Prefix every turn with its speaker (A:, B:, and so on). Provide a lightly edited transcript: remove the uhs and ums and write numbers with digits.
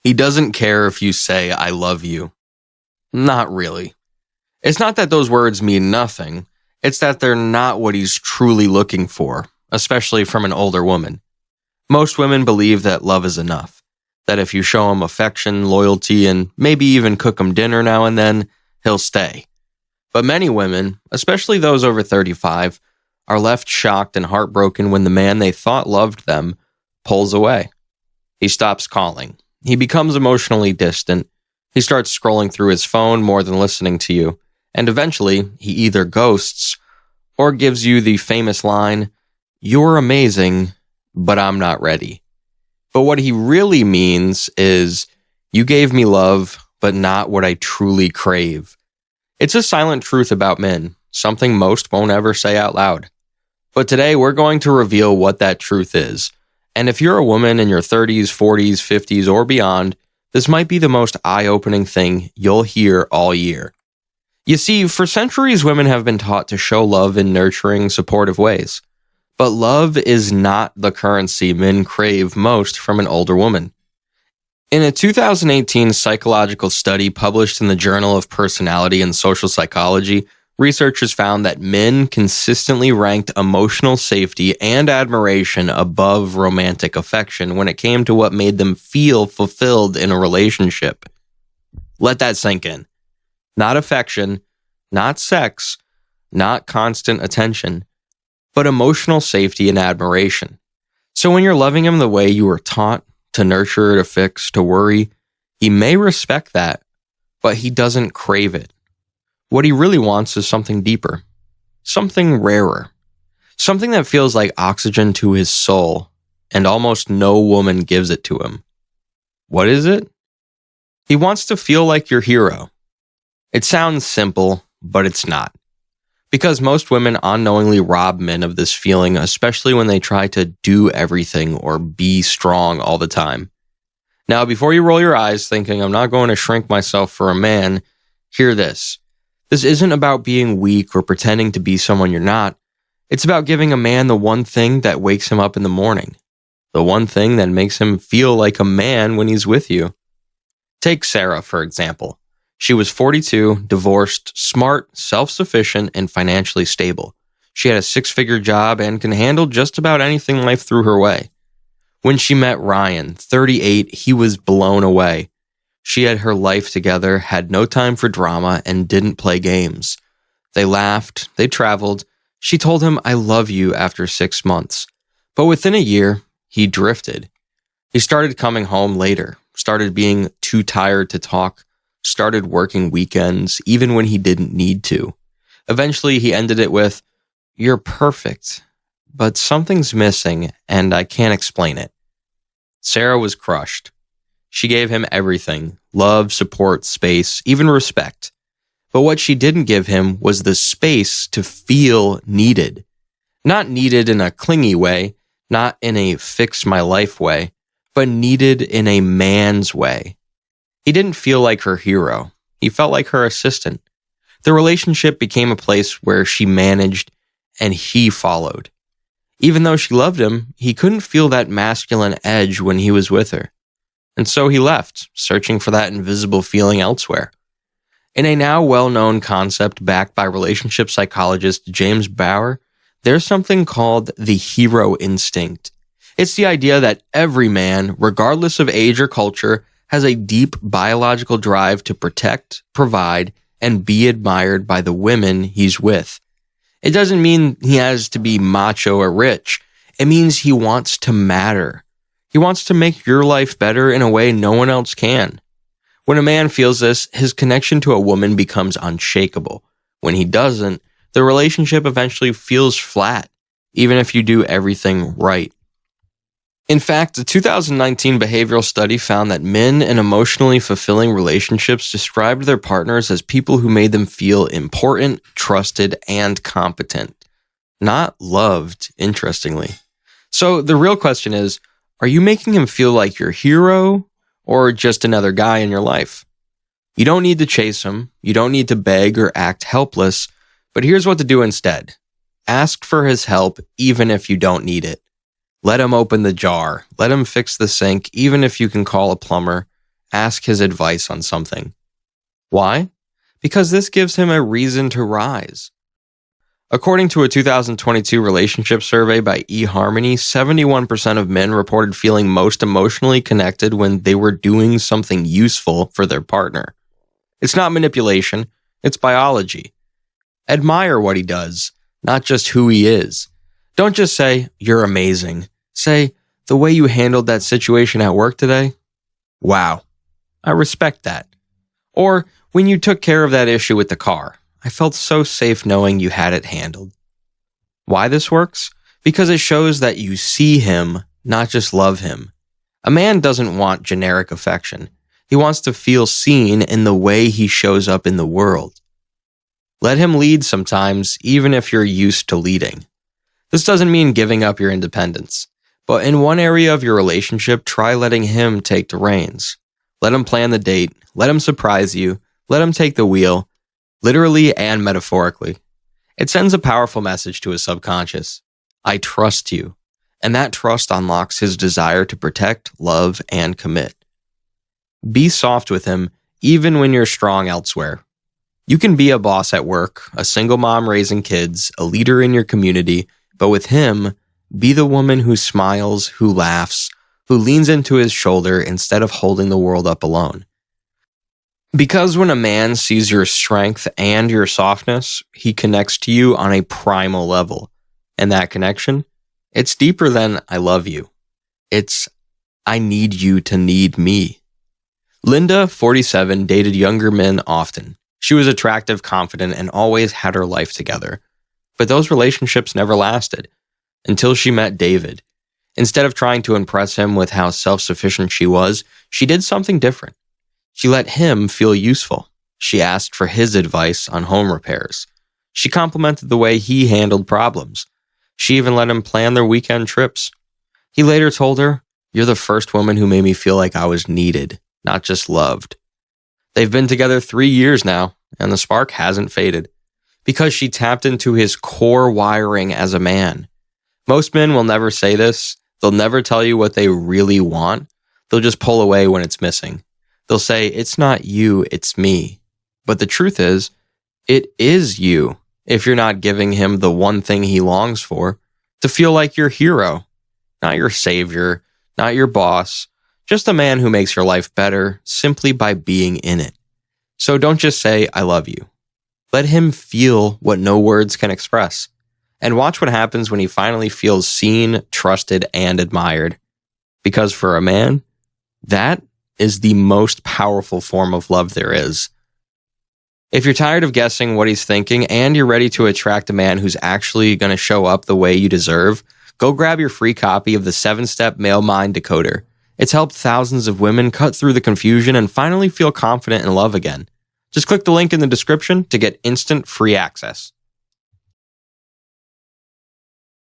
A: He doesn't care if you say, I love you. Not really. It's not that those words mean nothing. It's that they're not what he's truly looking for, especially from an older woman. Most women believe that love is enough. That if you show him affection, loyalty, and maybe even cook him dinner now and then, he'll stay. But many women, especially those over 35, are left shocked and heartbroken when the man they thought loved them pulls away. He stops calling. He becomes emotionally distant. He starts scrolling through his phone more than listening to you. And eventually, he either ghosts or gives you the famous line, "You're amazing, but I'm not ready." But what he really means is, you gave me love, but not what I truly crave. It's a silent truth about men, something most won't ever say out loud. But today, we're going to reveal what that truth is. And if you're a woman in your 30s, 40s, 50s, or beyond, this might be the most eye-opening thing you'll hear all year. You see, for centuries, women have been taught to show love in nurturing, supportive ways. But love is not the currency men crave most from an older woman. In a 2018 psychological study published in the Journal of Personality and Social Psychology, researchers found that men consistently ranked emotional safety and admiration above romantic affection when it came to what made them feel fulfilled in a relationship. Let that sink in. Not affection, not sex, not constant attention, but emotional safety and admiration. So when you're loving him the way you were taught, to nurture, to fix, to worry, he may respect that, but he doesn't crave it. What he really wants is something deeper, something rarer, something that feels like oxygen to his soul, and almost no woman gives it to him. What is it? He wants to feel like your hero. It sounds simple, but it's not. Because most women unknowingly rob men of this feeling, especially when they try to do everything or be strong all the time. Now, before you roll your eyes thinking, I'm not going to shrink myself for a man, hear this. This isn't about being weak or pretending to be someone you're not. It's about giving a man the one thing that wakes him up in the morning. The one thing that makes him feel like a man when he's with you. Take Sarah, for example. She was 42, divorced, smart, self-sufficient, and financially stable. She had a 6-figure job and can handle just about anything life threw her way. When she met Ryan, 38, he was blown away. She had her life together, had no time for drama, and didn't play games. They laughed, they traveled. She told him, I love you after 6 months. But within a year, he drifted. He started coming home later, started being too tired to talk, started working weekends, even when he didn't need to. Eventually, he ended it with, you're perfect, but something's missing, and I can't explain it. Sarah was crushed. She gave him everything, love, support, space, even respect. But what she didn't give him was the space to feel needed. Not needed in a clingy way, not in a fix my life way, but needed in a man's way. He didn't feel like her hero. He felt like her assistant. The relationship became a place where she managed and he followed. Even though she loved him, he couldn't feel that masculine edge when he was with her. And so he left, searching for that invisible feeling elsewhere. In a now well-known concept backed by relationship psychologist James Bauer, there's something called the hero instinct. It's the idea that every man, regardless of age or culture, has a deep biological drive to protect, provide, and be admired by the women he's with. It doesn't mean he has to be macho or rich. It means he wants to matter. He wants to make your life better in a way no one else can. When a man feels this, his connection to a woman becomes unshakable. When he doesn't, the relationship eventually feels flat, even if you do everything right. In fact, a 2019 behavioral study found that men in emotionally fulfilling relationships described their partners as people who made them feel important, trusted, and competent. Not loved, interestingly. So the real question is, are you making him feel like your hero or just another guy in your life? You don't need to chase him. You don't need to beg or act helpless. But here's what to do instead. Ask for his help even if you don't need it. Let him open the jar. Let him fix the sink even if you can call a plumber. ask his advice on something. Why? Because this gives him a reason to rise. According to a 2022 relationship survey by eHarmony, 71% of men reported feeling most emotionally connected when they were doing something useful for their partner. It's not manipulation, it's biology. Admire what he does, not just who he is. Don't just say, "You're amazing." Say, "The way you handled that situation at work today? Wow, I respect that." Or, "When you took care of that issue with the car, I felt so safe knowing you had it handled." Why this works? Because it shows that you see him, not just love him. A man doesn't want generic affection. He wants to feel seen in the way he shows up in the world. Let him lead sometimes, even if you're used to leading. This doesn't mean giving up your independence, but in one area of your relationship, try letting him take the reins. Let him plan the date, let him surprise you, let him take the wheel, literally and metaphorically. It sends a powerful message to his subconscious. I trust you, and that trust unlocks his desire to protect, love, and commit. Be soft with him, even when you're strong elsewhere. You can be a boss at work, a single mom raising kids, a leader in your community, but with him, be the woman who smiles, who laughs, who leans into his shoulder instead of holding the world up alone. Because when a man sees your strength and your softness, he connects to you on a primal level. And that connection, it's deeper than "I love you." It's "I need you to need me." Linda, 47, dated younger men often. She was attractive, confident, and always had her life together. But those relationships never lasted until she met David. Instead of trying to impress him with how self-sufficient she was, she did something different. She let him feel useful. She asked for his advice on home repairs. She complimented the way he handled problems. She even let him plan their weekend trips. He later told her, "You're the first woman who made me feel like I was needed, not just loved." They've been together 3 years now, and the spark hasn't faded. Because she tapped into his core wiring as a man. Most men will never say this. They'll never tell you what they really want. They'll just pull away when it's missing. They'll say, "It's not you, it's me." But the truth is, it is you if you're not giving him the one thing he longs for, to feel like your hero, not your savior, not your boss, just a man who makes your life better simply by being in it. So don't just say, "I love you." Let him feel what no words can express. And watch what happens when he finally feels seen, trusted, and admired. Because for a man, that is the most powerful form of love there is. If you're tired of guessing what he's thinking and you're ready to attract a man who's actually going to show up the way you deserve, go grab your free copy of the 7-Step Male Mind Decoder. It's helped thousands of women cut through the confusion and finally feel confident in love again. Just click the link in the description to get instant free access.